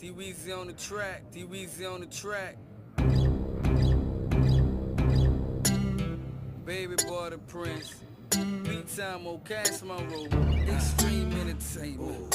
D-Weezy on the track, D-Weezy on the track. Baby boy the Prince. Beat time on Cash Monroe. Extreme entertainment.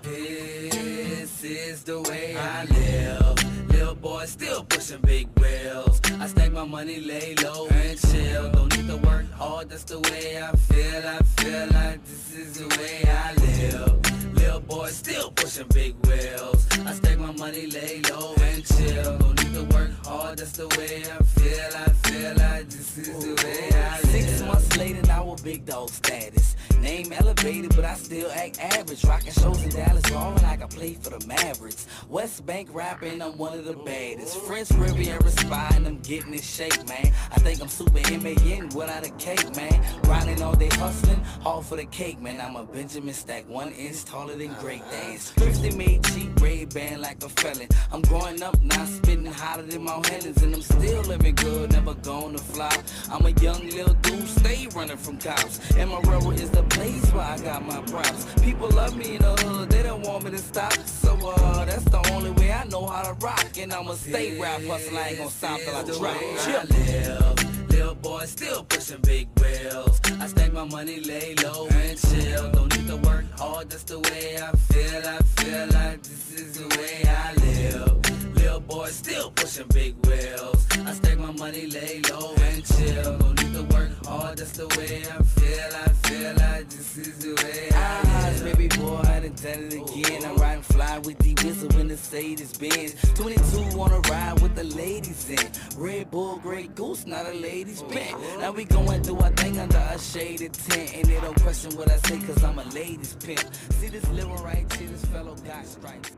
This is the way I live. Little boy still pushing big wheels. I stack my money, lay low and chill. Don't need to work hard, that's the way I feel. I feel like this is the way I live. Little boy still pushing big wheels. I stack my money, lay low and chill. Don't need to work hard, that's the way I feel. I feel like this is the way I live. 6 months later, now we're big dog status. Name elevated, but I still act average. Rocking shows in Dallas, ballin' like I play for the Mavericks. West Bank rapping, I'm one of the baddest. French Riviera spy, and I'm getting in shape, man. I think I'm super M.A.N. without a cake, man. Grinding all day, hustling, all for the cake, man. I'm a Benjamin Stack, 1 inch taller than Great Danes. Thrifty made cheap, Ray-Ban like a felon. I'm growing up now, spitting hotter than Mount Helens, and I'm still living good, never gonna flop. I'm a young little dude, stay running from cops. And my rubber is the place where I got my props. People love me in the hood, they don't want me to stop. So that's the only way I know how to rock. And I'ma stay rap hustling, I ain't gonna stop till I drop. I live. Little boy still pushing big wheels. I stack my money, lay low and chill. Don't need to work hard, that's the way I feel. I feel like this is the way I live. Little boy still pushing big wheels. I stack my money, lay low and chill. Don't need to work hard, that's the way I feel. I feel like this is the way I live. Baby boy, I done done it again. I'm riding fly with D-Whistle in the Mercedes Benz. 22 wanna ride with the ladies in. Red Bull, Grey Goose, not a ladies pimp. Now we going do our thing under a shaded tent. And they don't question what I say, cause I'm a ladies pimp. See this little right here, this fellow got stripes.